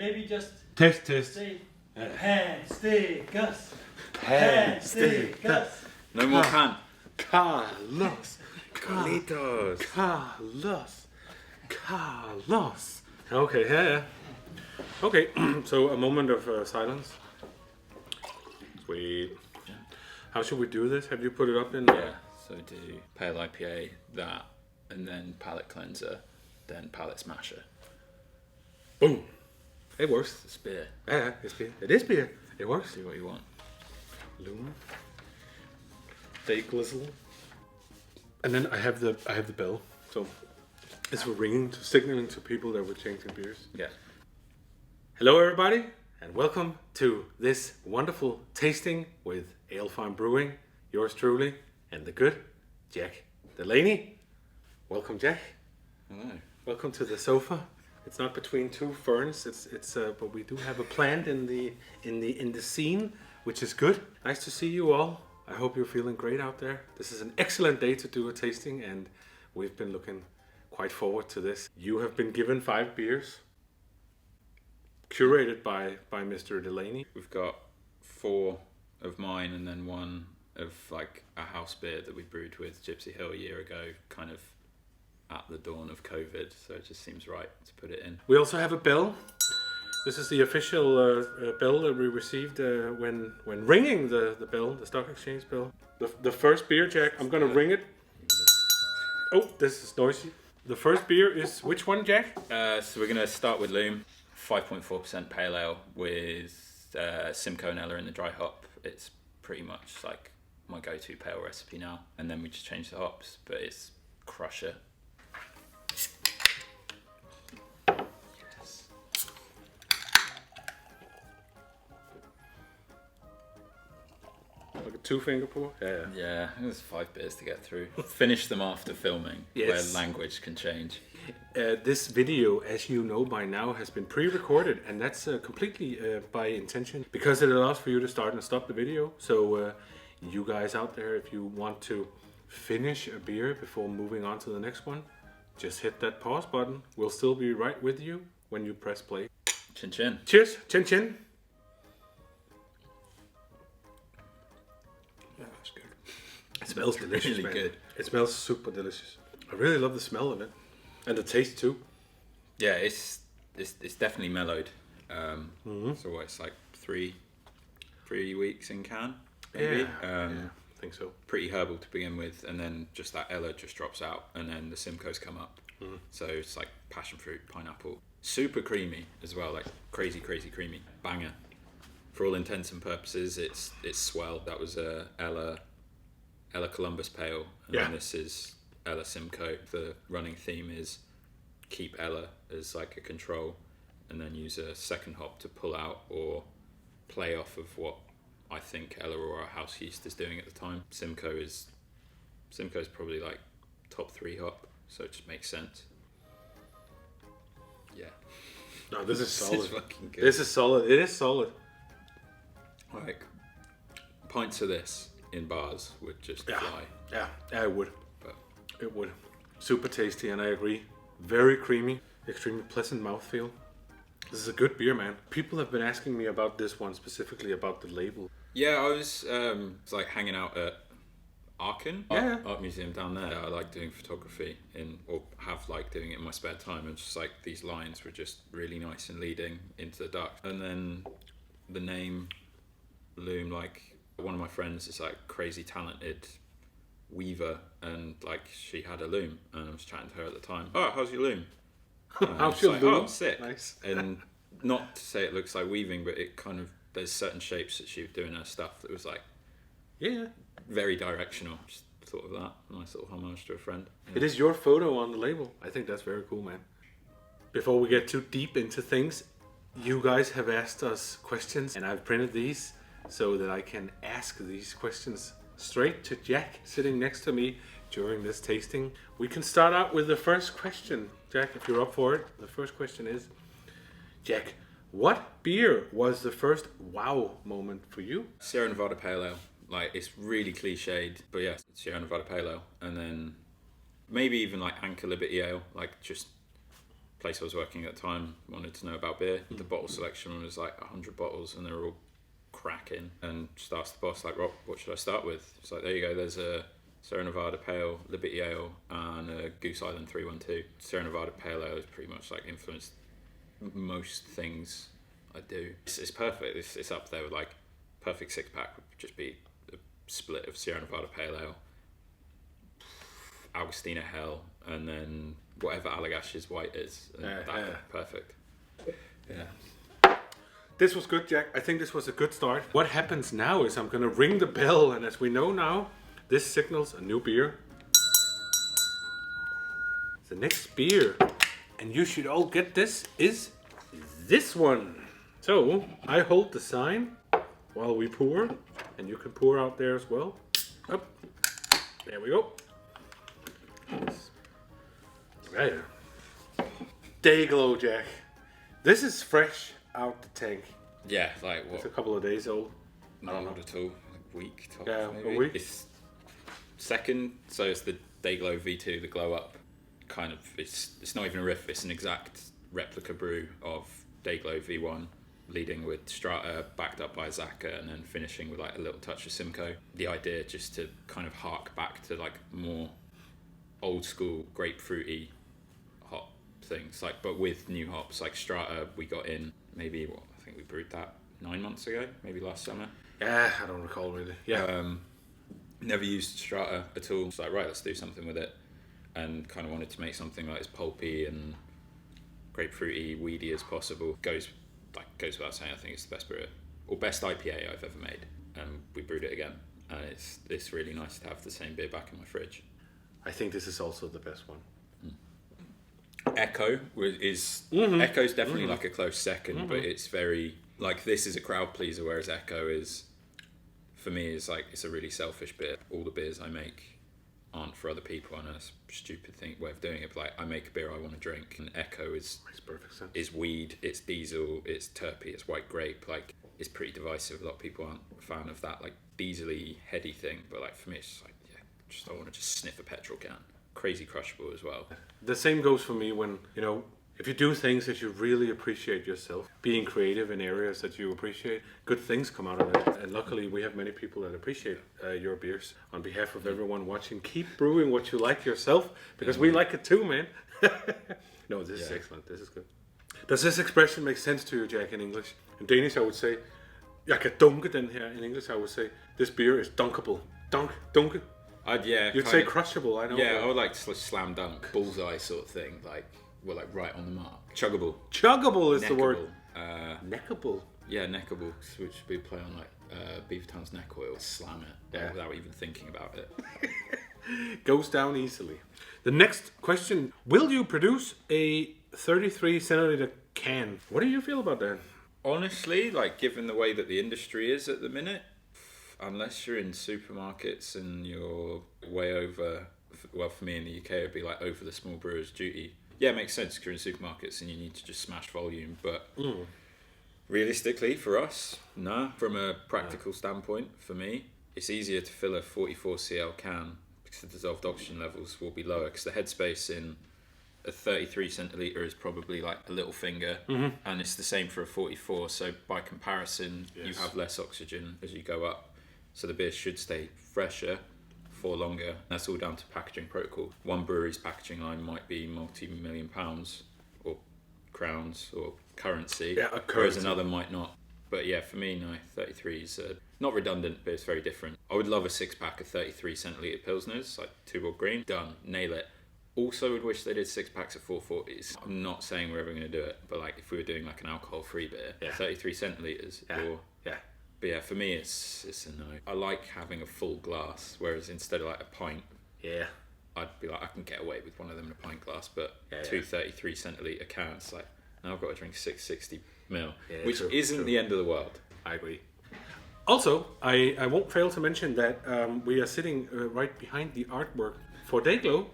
maybe just Test. say pan stick us. Pan stick us. No more pan. Carlos. Carlitos. Carlos. Okay, yeah. Okay, so a moment of silence. Sweet. How should we do this? Have you put it up in? Yeah, so do pale IPA, that, and then palate cleanser, then palate smasher. Boom. It works. It's beer. Yeah, it's beer. It is beer. It works. Do what you want. Loom. Dayglow. And then I have the bell. So it's ringing, signaling to people that we're changing beers. Yeah. Hello everybody, and welcome to this wonderful tasting with Alefarm Brewing. Yours truly, and the good Jack Delaney. Welcome, Jack. Hello. Welcome to the sofa. It's not between two ferns. But we do have a plant in the scene, which is good. Nice to see you all. I hope you're feeling great out there. This is an excellent day to do a tasting, and we've been looking quite forward to this. You have been given 5 beers, curated by Mr. Delaney. We've got 4 of mine and then 1 of like a house beer that we brewed with Gypsy Hill a year ago, kind of at the dawn of COVID, so it just seems right to put it in. We also have a bell. This is the official bell that we received when ringing the bell, the stock exchange bell. The first beer, Jack, I'm gonna ring it. Oh, this is noisy. The first beer is which one, Jack? So we're gonna start with Loom, 5.4% pale ale with Simcoe and Ella in the dry hop. It's pretty much like my go-to pale recipe now, and then we just change the hops, but it's crusher. Like a 2-finger pour? Yeah. Yeah, it was 5 beers to get through. Finish them after filming, Yes. where language can change. This video, as you know by now, has been pre-recorded, and that's completely by intention, because it allows for you to start and stop the video. So you guys out there, if you want to finish a beer before moving on to the next one, just hit that pause button. We'll still be right with you when you press play. Chin chin. Cheers, chin chin. Yeah, that's good. It smells delicious, Really man. good. It smells super delicious. I really love the smell of it, and the taste too. Yeah, it's definitely mellowed. So it's like 3 weeks in can, maybe. Yeah, I think so. Pretty herbal to begin with, and then just that Ella just drops out, and then the Simcoes come up. So it's like passion fruit, pineapple, super creamy as well, like crazy creamy, banger. For all intents and purposes, it's swell. That was a Ella Columbus Pale, and then this is Ella Simcoe. The running theme is keep Ella as like a control, and then use a second hop to pull out or play off of what I think Ella or our house yeast is doing at the time. Simcoe's probably like top 3 hop, so it just makes sense. Yeah. No, this is solid. This is fucking good. This is solid. It is solid. Like pints of this in bars would just fly. Yeah, it would. But It would. Super tasty, and I agree. Very creamy, extremely pleasant mouthfeel. This is a good beer, man. People have been asking me about this one, specifically about the label. yeah, I was like hanging out at Aachen art museum down there. I like doing photography or have liked doing it in my spare time, and just like these lines were just really nice and leading into the dark. And then the name Loom, like one of my friends is like crazy talented weaver, and like she had a loom, and I was chatting to her at the time. Oh, how's your loom? How's your loom? Oh, sick. Nice. And not to say it looks like weaving, but it kind of, there's certain shapes that she was doing her stuff that was like very directional. Just thought of that. Nice little homage to a friend. Yeah. It is your photo on the label. I think that's very cool, man. Before we get too deep into things, you guys have asked us questions, and I've printed these so that I can ask these questions straight to Jack, sitting next to me during this tasting. We can start out with the first question. Jack, if you're up for it, the first question is, Jack, what beer was the first wow moment for you? Sierra Nevada Pale Ale. Like, it's really cliched, but yeah, Sierra Nevada Pale Ale. And then maybe even like Anchor Liberty Ale, like just place I was working at the time wanted to know about beer. The bottle selection was like 100 bottles, and they were all cracking. And just asked the boss, like, Rob, what should I start with? It's like, there you go, there's a Sierra Nevada Pale, Liberty Ale, and a Goose Island 312. Sierra Nevada Pale Ale has pretty much like influenced most things I do. It's perfect. It's up there with like perfect 6-pack would just be a split of Sierra Nevada Pale Ale, Augustina Hell, and then whatever Allagash's white is. Perfect. Yeah. This was good, Jack. I think this was a good start. What happens now is I'm going to ring the bell, and as we know now, this signals a new beer. The next beer, and you should all get this, is this one. So I hold the sign while we pour, and you can pour out there as well. Up. There we go. Right. Dayglow, Jack. This is fresh out the tank. Yeah, like what? It's a couple of days old. Not at all. A week, top, Yeah, maybe. a week. It's second, so it's the Dayglow V2, the glow up. Kind of, it's not even a riff. It's an exact replica brew of Dayglow V1, leading with Strata, backed up by Zaka, and then finishing with like a little touch of Simcoe. The idea just to kind of hark back to like more old school grapefruity hop things, like, but with new hops. Like Strata, we got in maybe I think we brewed that 9 months ago, maybe last summer. Yeah, I don't recall really. Yeah. Never used Strata at all. It's like, right, let's do something with it, and kind of wanted to make something like as pulpy and grapefruity, weedy as possible. Goes without saying, I think it's the best brewer or best IPA I've ever made, and we brewed it again, and it's really nice to have the same beer back in my fridge. I think this is also the best one. Echo is Echo's definitely like a close second, but it's very like, this is a crowd pleaser, whereas Echo is, for me, is like, it's a really selfish beer. All the beers I make aren't for other people. I know it's a stupid way of doing it, but like, I make a beer I want to drink, and Echo Makes perfect sense. is weed, it's diesel, it's terpy, it's white grape. Like, it's pretty divisive. A lot of people aren't a fan of that like diesely heady thing, but like, for me, it's just like, I want to just sniff a petrol can. Crazy crushable as well. The same goes for me when, if you do things that you really appreciate yourself, being creative in areas that you appreciate, good things come out of it. And luckily we have many people that appreciate your beers. On behalf of everyone watching, keep brewing what you like yourself, because we like it too, man. No, this is excellent. This is good. Does this expression make sense to you, Jack, in English? In Danish I would say, jeg kan dunke den her. In English I would say, this beer is dunkable. Dunke. You'd say crushable, I know. Yeah, I would like to slam dunk, bullseye sort of thing. Like, we're like right on the mark. Chuggable. Chuggable is Neckable. the word. Neckable. Yeah, neckable, which would be play on like Beavertown's neck oil. Slam it without even thinking about it. Goes down easily. The next question: will you produce a 33 centiliter can? What do you feel about that? Honestly, like, given the way that the industry is at the minute, unless you're in supermarkets and you're way over, well, for me in the UK it'd be like over the small brewer's duty. Yeah, it makes sense because you're in supermarkets and you need to just smash volume, but realistically for us, no. From a practical standpoint, for me, it's easier to fill a 44 cl can because the dissolved oxygen levels will be lower, because the headspace in a 33 centiliter is probably like a little finger, and it's the same for a 44, so by comparison you have less oxygen as you go up. So the beer should stay fresher for longer. That's all down to packaging protocol. One brewery's packaging line might be multi-million pounds or crowns or currency, whereas another might not. But yeah, for me, no, 33 is not redundant, but it's very different. I would love a 6-pack of 33 centiliter Pilsners, like Tuborg Green. Done, nail it. Also would wish they did 6-packs of 440s. I'm not saying we're ever going to do it, but like if we were doing like an alcohol-free beer, 33 centiliters or... But yeah, for me, it's a no. I like having a full glass, whereas instead of like a pint, I'd be like, I can get away with one of them in a pint glass, but two 33 centiliter cans, like, now I've got to drink 660 ml, which isn't the end of the world. I agree. Also, I won't fail to mention that we are sitting right behind the artwork for Dayglow,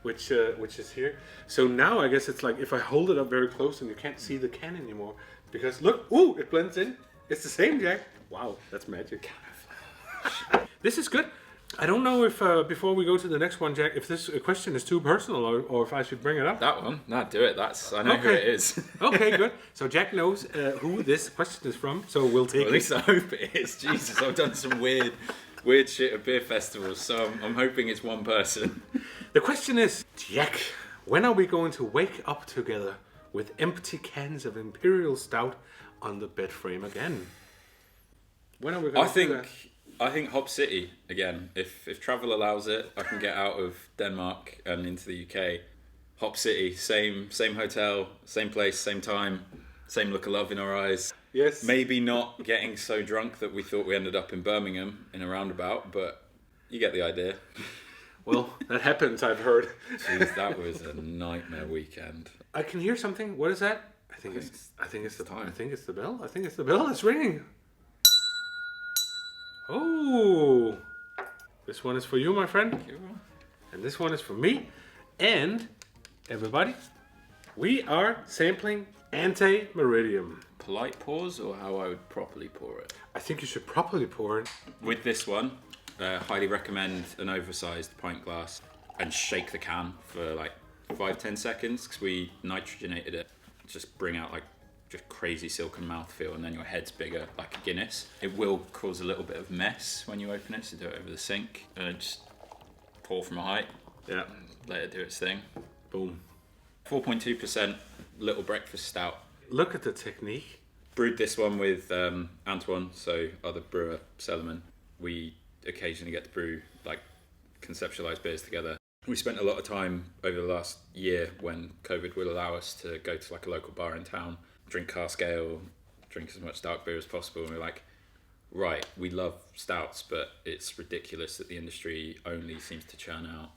which is here. So now I guess it's like, if I hold it up very close and you can't see the can anymore, because look, it blends in. It's the same, Jack. Wow, that's magic. This is good. I don't know if before we go to the next one, Jack, if this question is too personal or if I should bring it up. That one? No, do it. I know who it is. Okay, good. So Jack knows who this question is from, so we'll take Well, at least I hope it is. Jesus, I've done some weird shit at beer festivals, so I'm hoping it's one person. The question is, Jack, when are we going to wake up together with empty cans of Imperial Stout on the bed frame again? When are we going to do that? I think Hop City again. If travel allows it, I can get out of Denmark and into the UK. Hop City, same hotel, same place, same time, same look of love in our eyes. Yes. Maybe not getting so drunk that we thought we ended up in Birmingham in a roundabout, but you get the idea. Well, that happens, I've heard. Jeez, that was a nightmare weekend. I can hear something. What is that? I think it's the bell. I think it's the bell. It's ringing. Oh, this one is for you, my friend. Thank you. And this one is for me. And everybody, we are sampling ANTE MERIDIEM. Polite pause or how I would properly pour it? I think you should properly pour it. With this one, highly recommend an oversized pint glass and shake the can for like 5-10 seconds because we nitrogenated it. Just bring out like just crazy silken mouthfeel, and then your head's bigger like a Guinness. It will cause a little bit of mess when you open it, so do it over the sink and just pour from a height. Yeah. Let it do its thing. Boom. 4.2% little breakfast stout. Look at the technique. Brewed this one with Antoine, so other brewer Sellerman. We occasionally get to brew like conceptualize beers together. We spent a lot of time over the last year when COVID would allow us to go to like a local bar in town, drink cask ale, drink as much dark beer as possible, and we're like, right, we love stouts, but it's ridiculous that the industry only seems to churn out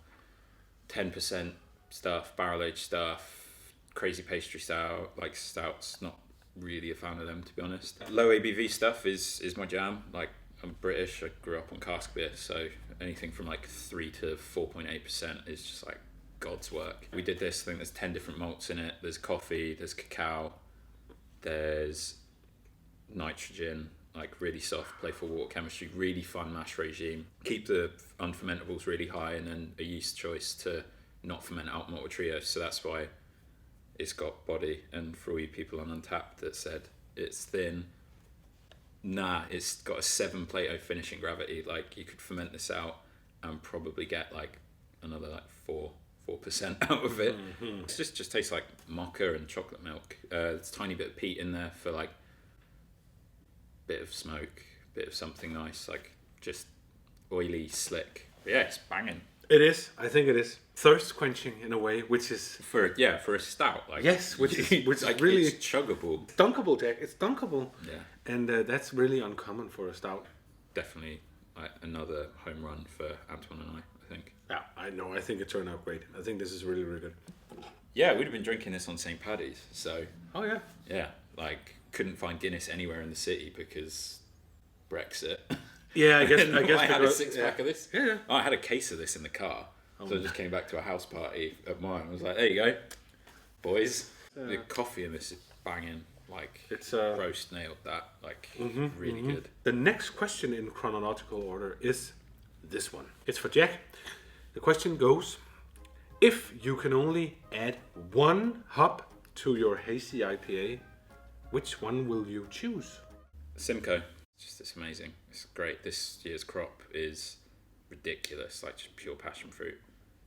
10% stuff, barrel-aged stuff, crazy pastry stout, like stouts, not really a fan of them, to be honest. Low ABV stuff is my jam. Like, I'm British, I grew up on cask beer, so anything from like 3 to 4.8% is just like God's work. We did this, I think there's 10 different malts in it. There's coffee, there's cacao, there's nitrogen, like really soft, playful water chemistry, really fun mash regime. Keep the unfermentables really high, and then a yeast choice to not ferment out malted trio. So that's why it's got body. And for all you people on Untapped that said it's thin, nah, it's got a 7 Plato finishing gravity. Like, you could ferment this out and probably get like another like 4% out of it. Mm-hmm. It just tastes like mocha and chocolate milk. There's a tiny bit of peat in there for like bit of smoke, bit of something nice, like just oily, slick. But yeah, it's banging. It is. I think it is. Thirst quenching in a way, which is for a stout. Like, yes, which is like really it's chuggable. It's dunkable, Jack. It's dunkable. Yeah, and that's really uncommon for a stout. Definitely like another home run for Antoine and I think. Yeah, I know. I think it turned out great. I think this is really, really good. Yeah, we'd have been drinking this on St. Paddy's, so. Oh yeah. Yeah, like couldn't find Guinness anywhere in the city because Brexit. Yeah, I guess. I had a 6-pack of this. Yeah. I had a case of this in the car, so I just came back to a house party at mine. I was like, "There you go, boys." The coffee in this is banging. Like, it's roast nailed that. Like, really good. The next question in chronological order is this one. It's for Jack. The question goes: if you can only add one hop to your hazy IPA, which one will you choose? Simcoe. It's amazing. It's great. This year's crop is ridiculous, like just pure passion fruit.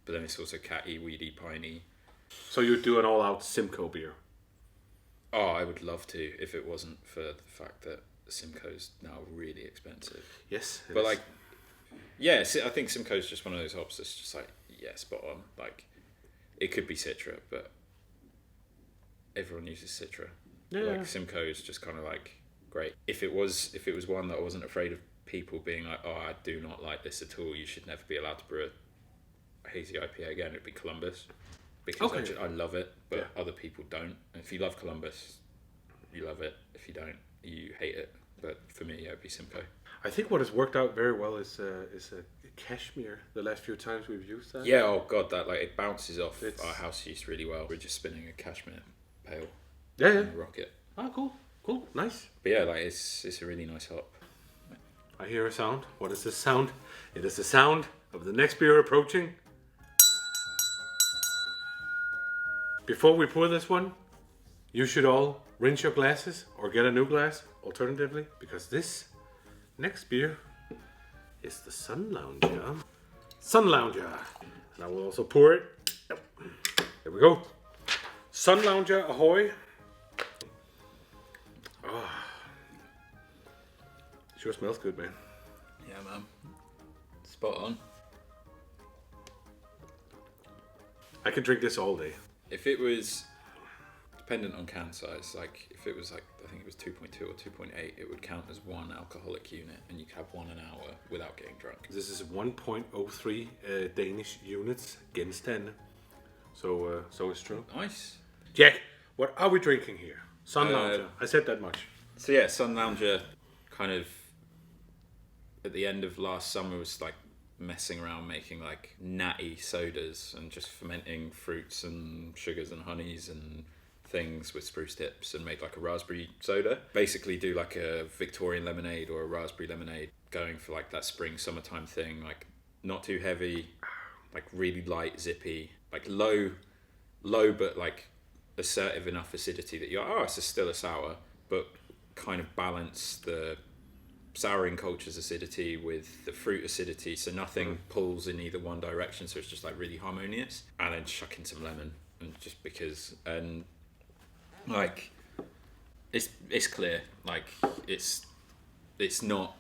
But then it's also catty, weedy, piney. So you'd do an all-out Simcoe beer? Oh, I would love to if it wasn't for the fact that Simcoe's now really expensive. Yes. But like, yeah, I think Simcoe's just one of those hops that's just like, yeah, spot on. Like, it could be Citra, but everyone uses Citra. Yeah. Like, Simcoe's just kind of like great. If it was one that I wasn't afraid of people being like, oh, I do not like this at all, you should never be allowed to brew a hazy IPA again, it'd be Columbus. Because I love it, but other people don't. And if you love Columbus, you love it. If you don't, you hate it. But for me, it'd be Simcoe. I think what has worked out very well is a cashmere. The last few times we've used that. Yeah, oh god, that like it bounces off our house yeast really well. We're just spinning a cashmere pail. Yeah. In a rocket. Oh, cool, nice. But yeah, like it's a really nice hop. I hear a sound. What is this sound? It is the sound of the next beer approaching. Before we pour this one, you should all rinse your glasses or get a new glass, alternatively, because this next beer is the Sun Lounger. Sun Lounger. And I will also pour it. Yep. There we go. Sun Lounger Ahoy. Oh. Sure smells good, man. Yeah, man. Spot on. I could drink this all day. If it was dependent on can size, like if it was like, I think it was 2.2 or 2.8, it would count as one alcoholic unit and you could have one an hour without getting drunk. This is 1.03 Danish units genstande. So it's true. Nice. Jack, what are we drinking here? Sun Lounger. I said that much. So yeah, Sun Lounger kind of at the end of last summer was like messing around making like natty sodas and just fermenting fruits and sugars and honeys and things with spruce tips and made like a raspberry soda. Basically do like a Victorian lemonade or a raspberry lemonade, going for like that spring summertime thing, like not too heavy, like really light, zippy, like low but like assertive enough acidity that you're, oh, it's still a sour, but kind of balance the souring culture's acidity with the fruit acidity, so nothing pulls in either one direction, so it's just like really harmonious. And then chuck in some lemon, and just because, and like it's clear, like it's not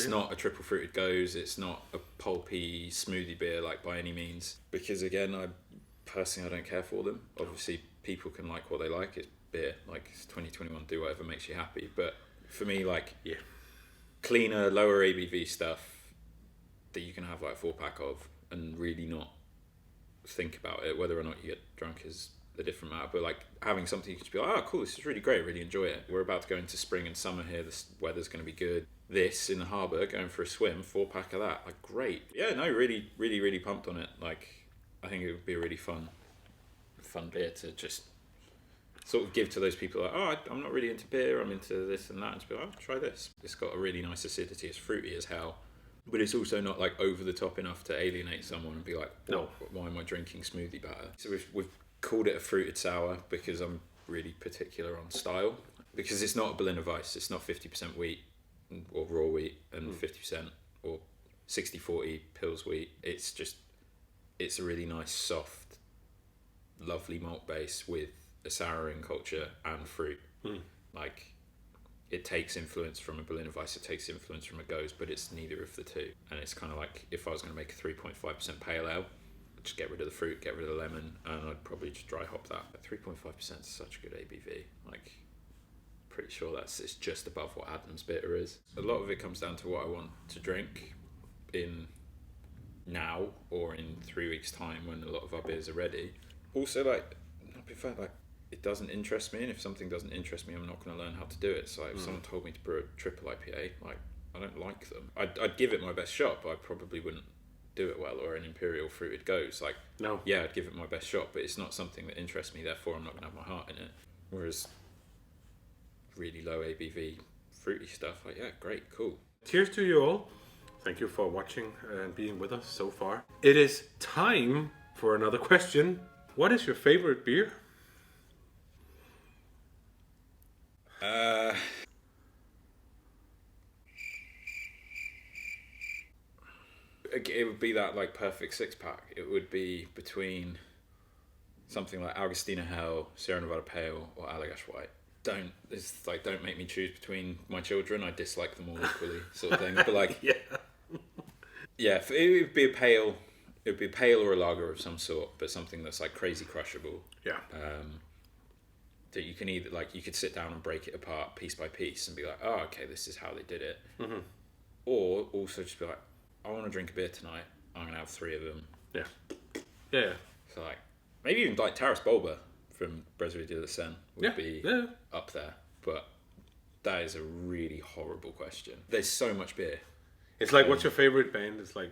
not a triple fruited goes, it's not a pulpy smoothie beer like by any means, because again, I don't care for them. Obviously people can like what they like, it's beer, like it's 2021, do whatever makes you happy, but for me, like, yeah, cleaner, lower ABV stuff that you can have like a 4-pack of and really not think about it. Whether or not you get drunk is a different matter, but like having something you can just be like, oh cool, this is really great, really enjoy it. We're about to go into spring and summer here, this weather's going to be good. This in the harbour, going for a swim, 4-pack of that, like great. Yeah, no, really, really, really pumped on it. Like I think it would be a really fun beer to just sort of give to those people like, oh, I'm not really into beer, I'm into this and that, and just be like, oh, try this. It's got a really nice acidity, it's fruity as hell, but it's also not like over the top enough to alienate someone and be like, no, why am I drinking smoothie batter? So we've called it a fruited sour because I'm really particular on style, because it's not a Berliner Weiss, it's not 50% wheat or raw wheat and 50% or 60-40 Pils wheat. It's a really nice, soft, lovely malt base with a souring culture and fruit. Like it takes influence from a Berliner Weiss, it takes influence from a Goes, but it's neither of the two. And it's kind of like if I was going to make a 3.5% pale ale, I'd just get rid of the fruit, get rid of the lemon, and I'd probably just dry hop that. But 3.5% is such a good ABV. Like pretty sure it's just above what Adam's bitter is. A lot of it comes down to what I want to drink in now or in 3 weeks time when a lot of our beers are ready. Also, like, not be fair, like, it doesn't interest me, and if something doesn't interest me, I'm not going to learn how to do it. So if someone told me to brew a triple IPA, like, I don't like them. I'd give it my best shot, but I probably wouldn't do it well. Or an imperial fruited goes, like, no, yeah, I'd give it my best shot, but it's not something that interests me, therefore I'm not going to have my heart in it. Whereas really low ABV fruity stuff, like, yeah, great, cool. Cheers to you all. Thank you for watching and being with us so far. It is time for another question. What is your favorite beer? It would be that like perfect 6-pack. It would be between something like Augustina Hell, Sierra Nevada Pale, or Allagash White. Don't make me choose between my children. I dislike them all equally, sort of thing. But like, yeah, it would be a pale. It would be a pale or a lager of some sort, but something that's like crazy crushable. Yeah. That you can either like, you could sit down and break it apart piece by piece and be like, oh, okay, this is how they did it. Mm-hmm. Or also just be like, I want to drink a beer tonight. I'm gonna have 3 of them. Yeah. Yeah. So like, maybe even like Taras Bulba from Brasserie de la Seine would be up there, but that is a really horrible question. There's so much beer. It's like, what's your favorite band? It's like,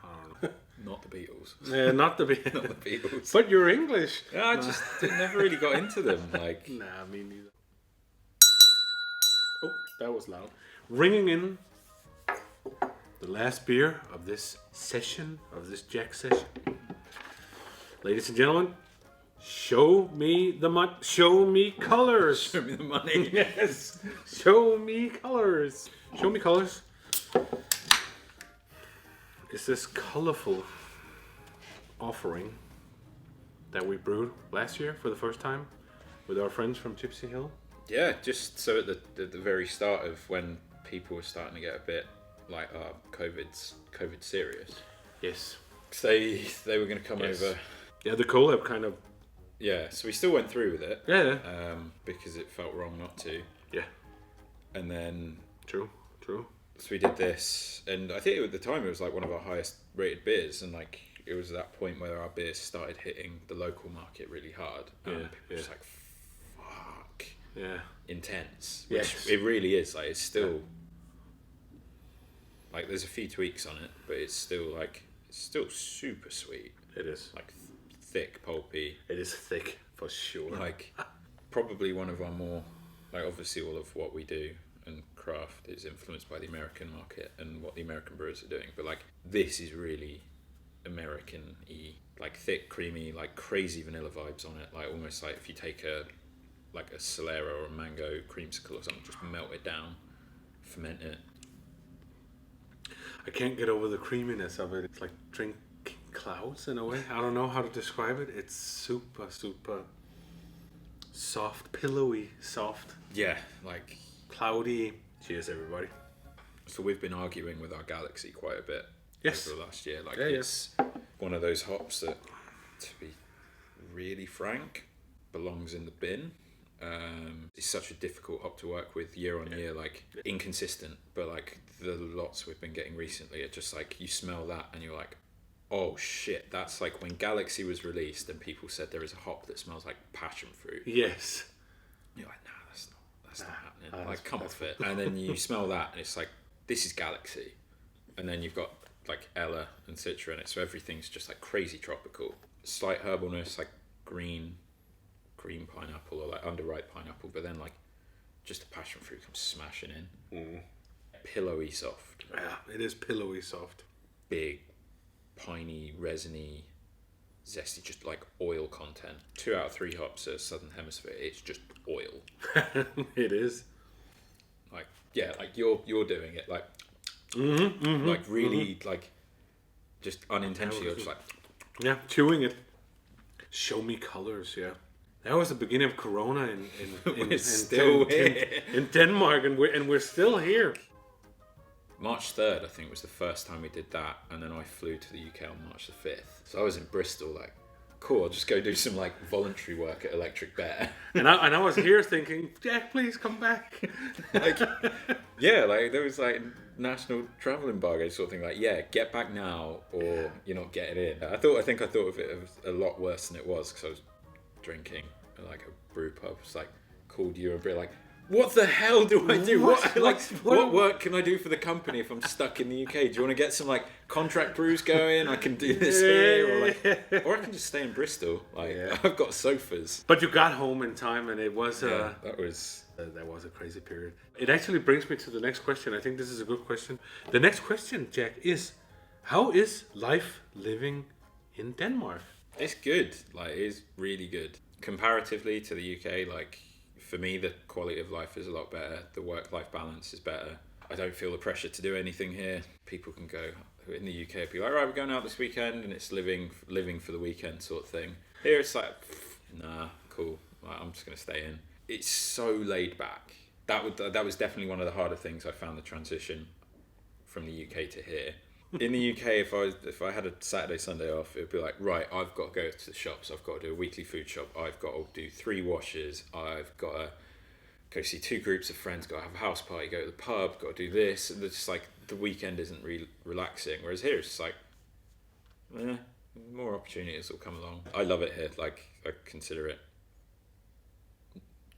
I don't know. Not the Beatles. Yeah, not the Beatles. Not the Beatles. But you're English. Yeah, I just never really got into them. Like, nah, me neither. Oh, that was loud. Ringing in The last beer of this session, of this Jack session. Ladies and gentlemen, show me the show me colors. Show me the money. Yes. Show me colors. Show me colors. Is this colorful offering that we brewed last year for the first time with our friends from Gypsy Hill? Yeah, just so at the very start of when people were starting to get a bit like, COVID's serious. Yes. They were going to come over. Yeah, the collab kind of. Yeah, so we still went through with it. Yeah. Because it felt wrong not to. Yeah. And then. True. So we did this, and I think at the time it was like one of our highest rated beers, and like it was at that point where our beers started hitting the local market really hard. And people were just like, fuck. Yeah. Intense. Which it really is. Like, it's still. Like, there's a few tweaks on it, but it's still super sweet. It is. Like, thick, pulpy. It is thick, for sure. Like, probably one of our more, like, obviously all of what we do and craft is influenced by the American market and what the American brewers are doing. But, like, this is really American-y. Like, thick, creamy, like, crazy vanilla vibes on it. Like, almost like if you take a Solera or a mango creamsicle or something, just melt it down, ferment it. I can't get over the creaminess of it. It's like drinking clouds in a way. I don't know how to describe it. It's super soft, pillowy soft. Yeah, like cloudy. Cheers, everybody. So we've been arguing with our Galaxy quite a bit over the last year. Like, it's one of those hops that, to be really frank, belongs in the bin. It's such a difficult hop to work with year on year, like inconsistent, but like the lots we've been getting recently are just like, you smell that and you're like, oh shit, that's like when Galaxy was released and people said there is a hop that smells like passion fruit. Yes. You're like, nah, that's not happening. Like, come off it. And then you smell that and it's like, this is Galaxy. And then you've got like Ella and Citra in it, so everything's just like crazy tropical. Slight herbalness, like green pineapple or like underripe pineapple, but then like just the passion fruit comes smashing in. Pillowy soft. Yeah, it is pillowy soft. Big, piney, resiny, zesty, just like oil content. 2 out of 3 hops are Southern Hemisphere. It's just oil. It is. Like, yeah, like you're doing it like, like really like just unintentionally, or just like, yeah, chewing it. Show me colors, yeah. That was the beginning of Corona in Denmark, and we're still here. March 3rd, I think, was the first time we did that, and then I flew to the UK on March the 5th. So I was in Bristol, like, cool, I'll just go do some like voluntary work at Electric Bear. And I was here thinking, Jack, please come back. Like, yeah, like there was like national travel embargo sort of thing. Like, yeah, get back now, or you're not getting in. I think I thought of it as a lot worse than it was, because I was drinking at like a brew pub. It's like, called you and be like, what the hell do I do? What work can I do for the company if I'm stuck in the UK? Do you want to get some like contract brews going? I can do this here, or I can just stay in Bristol. Like, I've got sofas. But you got home in time, and it was that was a crazy period. It actually brings me to the next question. I think this is a good question. The next question, Jack, is how is life living in Denmark? It's good. Like, it's really good comparatively to the UK. Like, for me, the quality of life is a lot better. The work-life balance is better. I don't feel the pressure to do anything here. People can go in the UK, be like, right, we're going out this weekend, and it's living for the weekend sort of thing. Here it's like, nah, cool. Like, I'm just gonna stay in. It's so laid back. That was definitely one of the harder things I found, the transition from the UK to here. In the UK, if I had a Saturday, Sunday off, it'd be like, right, I've got to go to the shops, I've got to do a weekly food shop, I've got to do 3 washes, I've got to go see 2 groups of friends, got to have a house party, go to the pub, got to do this, and it's just like, the weekend isn't really relaxing, whereas here it's just like, more opportunities will come along. I love it here. Like, I consider it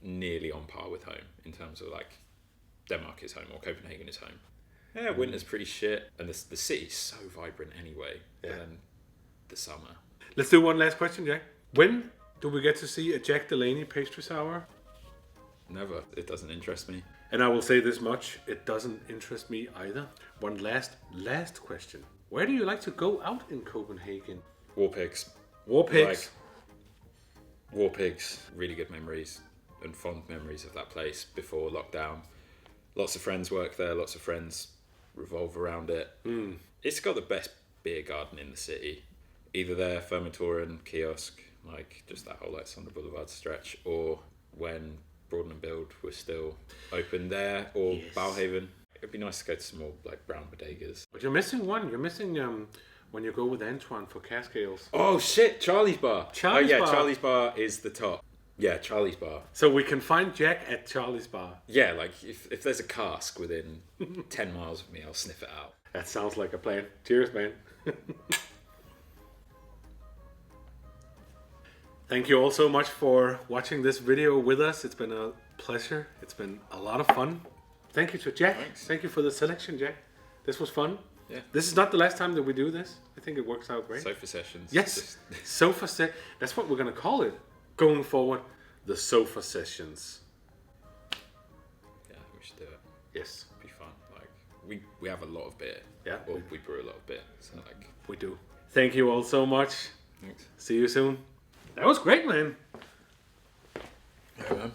nearly on par with home in terms of like, Denmark is home or Copenhagen is home. Yeah, winter's pretty shit, and the city's so vibrant anyway. Yeah. And then the summer. Let's do one last question, Jack. When do we get to see a Jack Delaney pastry sour? Never. It doesn't interest me. And I will say this much, it doesn't interest me either. One last question. Where do you like to go out in Copenhagen? War Pigs. War Pigs? War Pigs. Really good memories and fond memories of that place before lockdown. Lots of friends work there, lots of friends revolve around it. It's got the best beer garden in the city. Either there, Fermentoren, Kiosk, like just that whole Alexander Boulevard stretch, or when Broaden and Build were still open there, or Yes. Bauhaven. It'd be nice to go to some more like brown bodegas. But you're missing one. You're missing when you go with Antoine for cask ales. Oh shit, Charlie's Bar. Charlie's Bar. Charlie's Bar is the top. Yeah, Charlie's Bar. So we can find Jack at Charlie's Bar. Yeah, like if there's a cask within 10 miles of me, I'll sniff it out. That sounds like a plan. Cheers, man. Thank you all so much for watching this video with us. It's been a pleasure. It's been a lot of fun. Thank you to Jack. Thanks. Thank you for the selection, Jack. This was fun. Yeah. This is not the last time that we do this. I think it works out great. Sofa sessions. Yes, sofa set. That's what we're gonna call it going forward. The sofa sessions. Yeah, we should do it. Yes, It'd be fun. Like we have a lot of beer. Yeah. Or we brew a lot of beer. So like, we do. Thank you all so much. thanks. See you soon. That was great, man. Yeah, man.